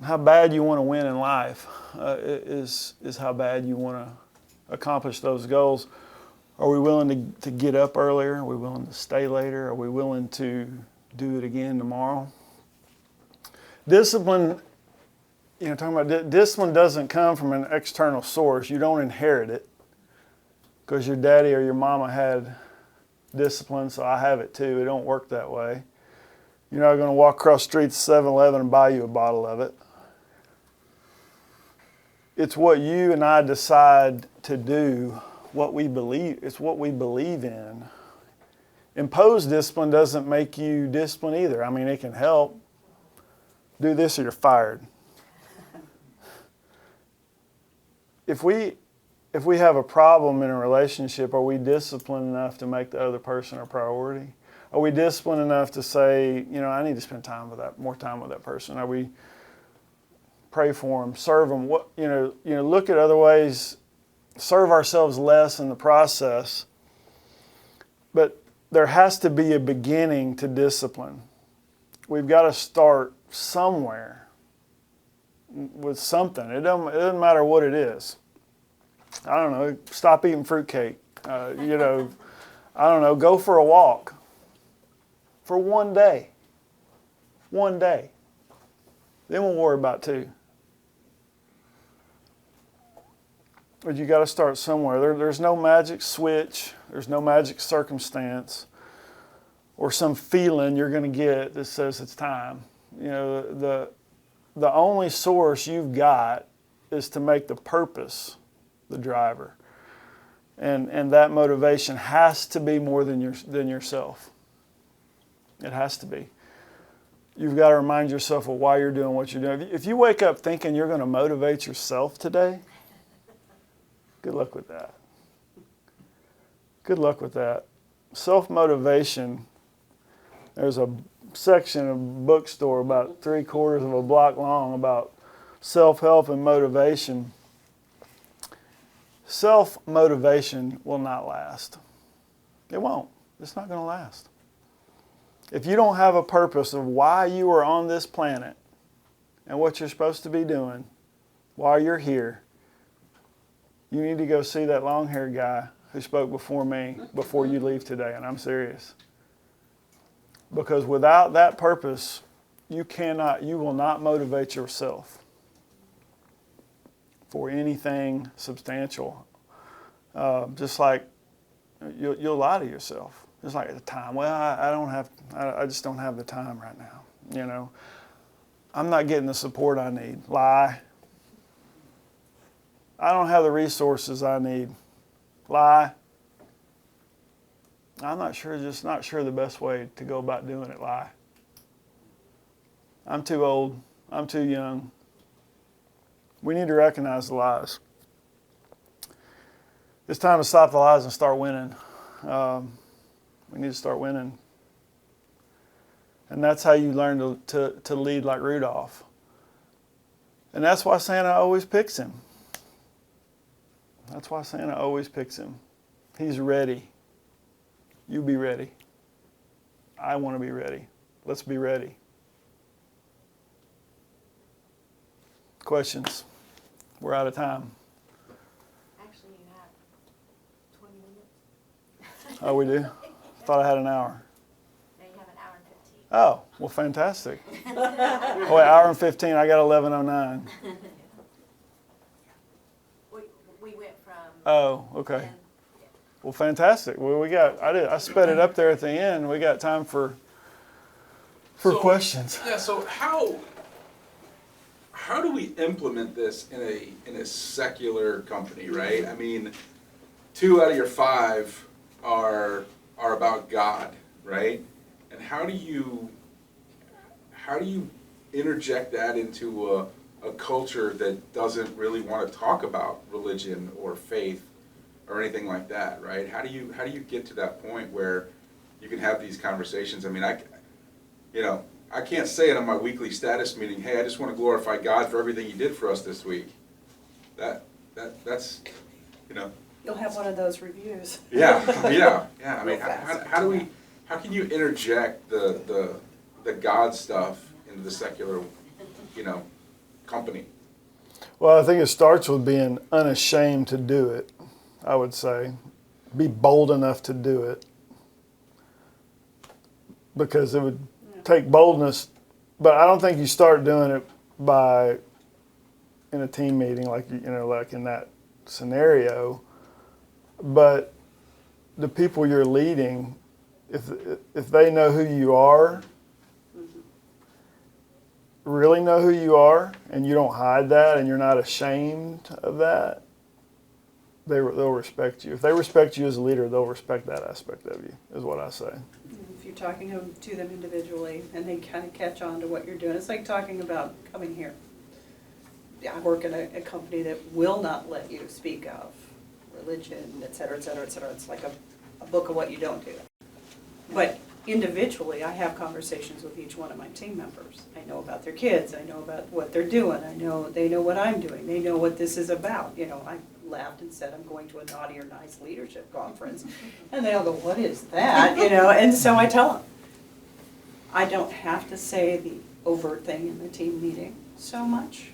How bad you want to win in life is how bad you want to accomplish those goals. Are we willing to get up earlier? Are we willing to stay later? Are we willing to do it again tomorrow? Discipline, talking about discipline doesn't come from an external source. You don't inherit it because your daddy or your mama had discipline, so I have it too. It don't work that way. You're not going to walk across the street to 7-Eleven and buy you a bottle of it. It's what you and I decide to do, what we believe. It's what we believe in. Imposed discipline doesn't make you disciplined either. I mean, it can help. Do this or you're fired. If we have a problem in a relationship, are we disciplined enough to make the other person a priority? Are we disciplined enough to say, I need to spend more time with that person? Are we pray for them, serve them? Look at other ways, serve ourselves less in the process. But there has to be a beginning to discipline. We've got to start somewhere with something. It doesn't matter what it is. I don't know, stop eating fruitcake. I don't know, go for a walk for one day. One day. Then we'll worry about two. But you got to start somewhere. There's no magic switch. There's no magic circumstance or some feeling you're going to get that says it's time. The only source you've got is to make the purpose the driver. And that motivation has to be more than yourself. It has to be. You've got to remind yourself of why you're doing what you're doing. If you wake up thinking you're going to motivate yourself today, good luck with that. Good luck with that. Self-motivation, there's a section of a bookstore about 3/4 of a block long about self-help and motivation. Self-motivation will not last. It won't. It's not going to last. If you don't have a purpose of why you are on this planet and what you're supposed to be doing while you're here, you need to go see that long-haired guy who spoke before me before you leave today, and I'm serious. Because without that purpose, you will not motivate yourself for anything substantial. Just like you'll lie to yourself. Just like at the time, well, I just don't have the time right now. I'm not getting the support I need. Lie. I don't have the resources I need. Lie. I'm just not sure the best way to go about doing it. Lie. I'm too old. I'm too young. We need to recognize the lies. It's time to stop the lies and start winning. We need to start winning. And that's how you learn to lead like Rudolph. And that's why Santa always picks him. That's why Santa always picks him. He's ready. You be ready. I want to be ready. Let's be ready. Questions? We're out of time. Actually, you have 20 minutes. Oh, we do? Thought I had an hour. Now you have an hour and 15. Oh, well, fantastic. Oh, wait, hour and 15. I got 11:09. We went from. Oh, okay. 10, Well, fantastic. Well, I sped it up there at the end. We got time for So, questions. Yeah. So how do we implement this in a secular company, right? I mean, 2 out of your 5 are about God, right? And how do you interject that into a culture that doesn't really want to talk about religion or faith or anything like that, right? How do you get to that point where you can have these conversations? I mean, I can't say it on my weekly status meeting, hey, I just want to glorify God for everything He did for us this week. That's. You'll have one of those reviews. Yeah. I mean, Real fast. how can you interject the God stuff into the secular, company? Well, I think it starts with being unashamed to do it, I would say. Be bold enough to do it. Because it would take boldness, but I don't think you start doing it in a team meeting like in that scenario. But the people you're leading, if they know who you are, really know who you are, and you don't hide that, and you're not ashamed of that, they'll respect you. If they respect you as a leader, they'll respect that aspect of you, is what I say. If you're talking to them individually and they kind of catch on to what you're doing, it's like talking about coming here. Yeah, I work in a company that will not let you speak of religion, et cetera, et cetera, et cetera. It's like a book of what you don't do. But individually, I have conversations with each one of my team members. I know about their kids. I know about what they're doing. They know what I'm doing. They know what this is about. I laughed and said I'm going to a naughty or nice leadership conference, and they all go, "What is that?" And so I tell them. I don't have to say the overt thing in the team meeting so much,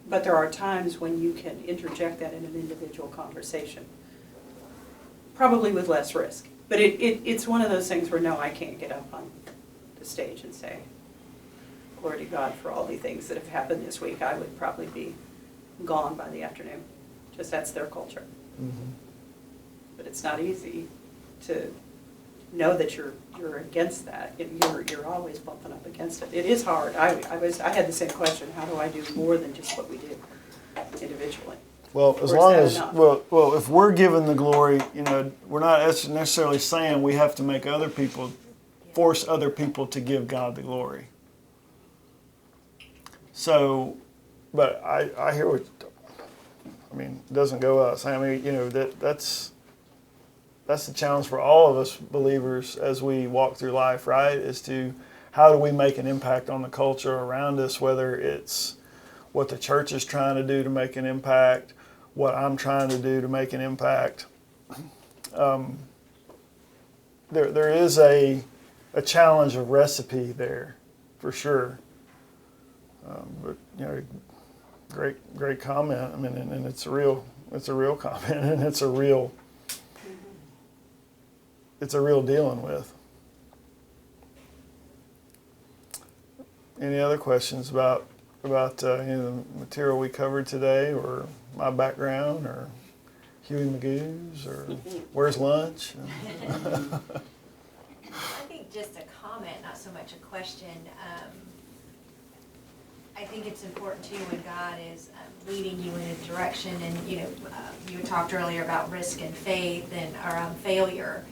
but there are times when you can interject that in an individual conversation, probably with less risk. But it's one of those things where, no, I can't get up on the stage and say, glory to God for all the things that have happened this week. I would probably be gone by the afternoon. Just that's their culture. Mm-hmm. But it's not easy to know that you're against that. You're always bumping up against it. It is hard. I had the same question. How do I do more than just what we do individually? Well, as Or is long that as enough? well, if we're given the glory, we're not necessarily saying we have to make force other people to give God the glory. So, but I hear what. I mean, it doesn't go us. I mean, that's the challenge for all of us believers as we walk through life, right? Is to how do we make an impact on the culture around us, whether it's what the church is trying to do to make an impact, what I'm trying to do to make an impact. There is a challenge of recipe there, for sure. But great comment. I mean, and it's a real comment, and it's a real dealing with. Any other questions about the material we covered today, or my background, or Huey Magoo's, or where's lunch? I think just a comment, not so much a question. I think it's important too when God is leading you in a direction, and you talked earlier about risk and faith and around failure,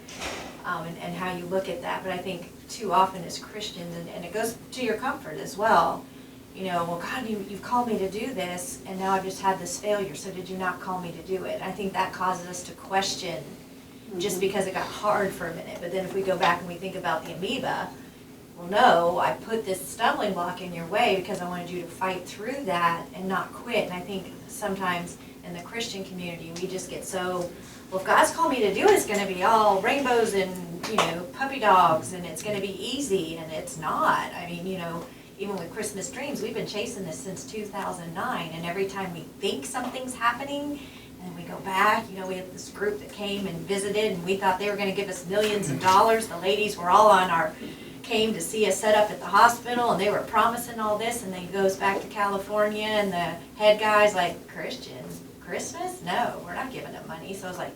and how you look at that. But I think too often as Christians, and it goes to your comfort as well, well, God, you've called me to do this, and now I've just had this failure, so did you not call me to do it? I think that causes us to question just because it got hard for a minute. But then if we go back and we think about the amoeba, well, no, I put this stumbling block in your way because I wanted you to fight through that and not quit. And I think sometimes in the Christian community, we just get so well, if God's called me to do it, it's gonna be all rainbows and, you know, puppy dogs, and it's gonna be easy, and it's not. I mean, you know, even with Christmas Dreams, we've been chasing this since 2009, and every time we think something's happening, and we go back, you know, we had this group that came and visited, and we thought they were gonna give us millions of dollars. The ladies were all came to see us set up at the hospital, and they were promising all this, and then he goes back to California, and the head guy's like, Christians, Christmas? No, we're not giving them money. So I was like,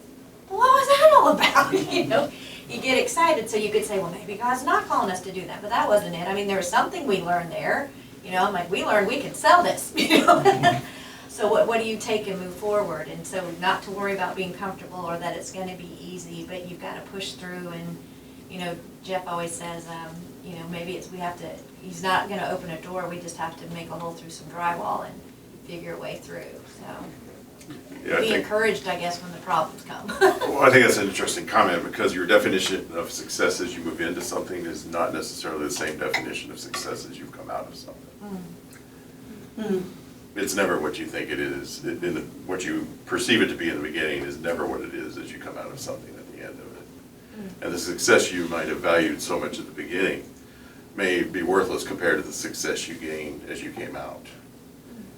well, what was that all about? You know, you get excited, so you could say, well, maybe God's not calling us to do that, but that wasn't it. I mean, there was something we learned there. You know, I'm like, we learned we can sell this, you know. So what do you take and move forward? And so not to worry about being comfortable or that it's going to be easy, but you've got to push through. And, you know, Jeff always says, you know, maybe he's not going to open a door, we just have to make a hole through some drywall and figure a way through, so. Yeah, Be encouraged, I guess, when the problems come. Well, I think that's an interesting comment, because your definition of success as you move into something is not necessarily the same definition of success as you come out of something. It's never what you think it is. What you perceive it to be in the beginning is never what it is as you come out of something at the end of it. And the success you might have valued so much at the beginning may be worthless compared to the success you gained as you came out.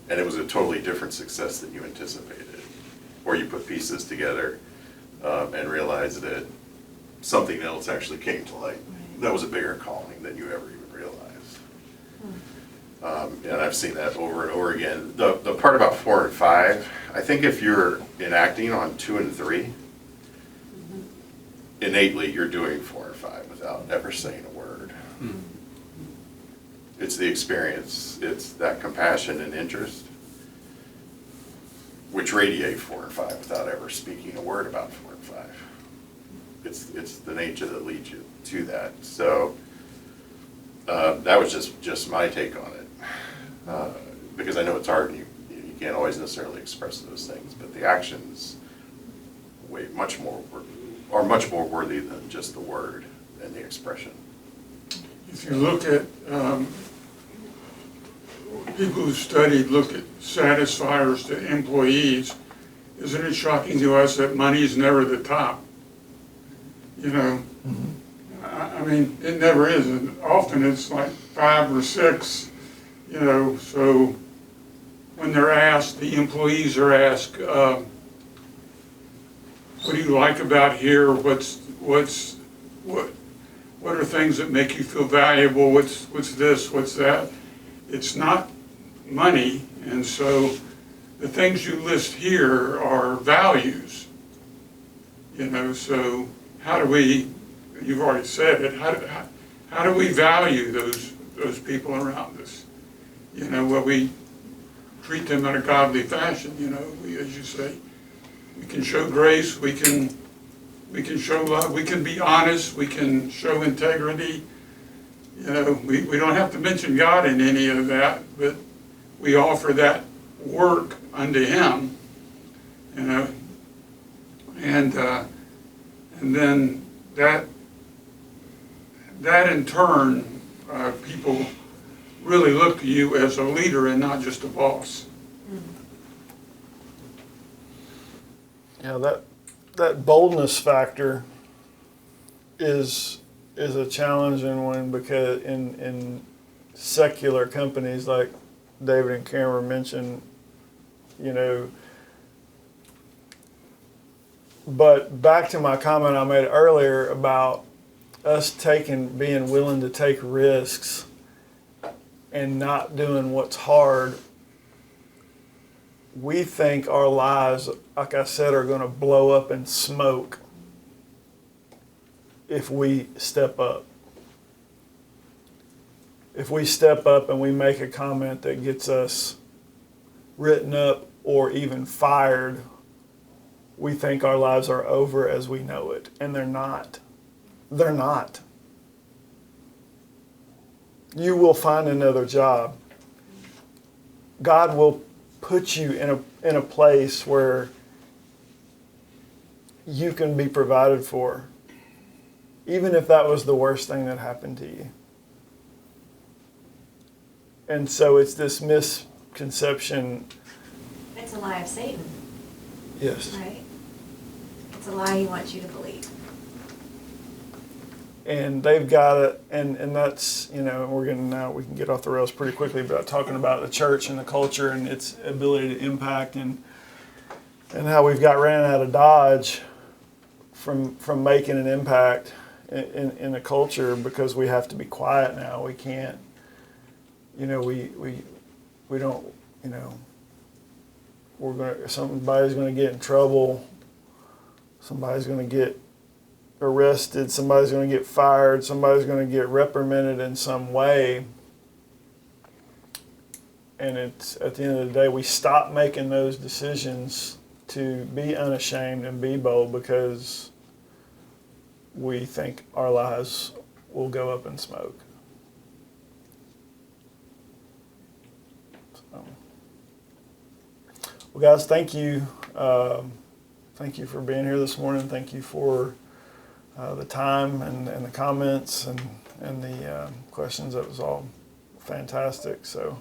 And it was a totally different success than you anticipated. Or you put pieces together and realized that something else actually came to light. That was a bigger calling than you ever even realized. And I've seen that over and over again. The part about 4 and 5, I think if you're enacting on 2 and 3, innately you're doing 4 and 5 without ever saying a word. It's the experience, it's that compassion and interest, which radiate 4 and 5 without ever speaking a word about 4 and 5. It's the nature that leads you to that. So that was just my take on it. Because I know it's hard, and you can't always necessarily express those things, but the actions are much more worthy than just the word and the expression. If you look at, people who studied look at satisfiers to employees, isn't it shocking to us that money is never the top? You know, I mean, it never is, and often it's like 5 or 6, you know, so when they're asked, the employees are asked, what do you like about here? What are things that make you feel valuable? What's this? What's that? It's not money, and so the things you list here are values. You know, so how do we? You've already said it. How do we value those people around us? You know, well, we treat them in a godly fashion. You know, as you say, we can show grace. We can show love. We can be honest. We can show integrity. You know, we don't have to mention God in any of that, but we offer that work unto Him. You know, and then that in turn, people really look to you as a leader and not just a boss. Yeah, that boldness factor is a challenging one, because in secular companies like David and Cameron mentioned, you know. But back to my comment I made earlier about us being willing to take risks and not doing what's hard. We think our lives, like I said, are going to blow up in smoke if we step up. If we step up and we make a comment that gets us written up or even fired, we think our lives are over as we know it, and they're not. They're not. You will find another job. God will put you in a place where you can be provided for, even if that was the worst thing that happened to you. And so it's this misconception. It's a lie of Satan, Yes. right? It's a lie he wants you to believe. And they've got it, and that's, you know, we're getting now, we can get off the rails pretty quickly about talking about the church and the culture and its ability to impact, and how we've got ran out of Dodge from making an impact in the culture because we have to be quiet now. We can't, you know, we don't, you know, somebody's going to get in trouble, somebody's going to get arrested, somebody's going to get fired, somebody's going to get reprimanded in some way. And it's, at the end of the day, we stop making those decisions to be unashamed and be bold because we think our lives will go up in smoke. So, well, guys, thank you. Thank you for being here this morning. Thank you for the time and the comments and the questions. That was all fantastic. So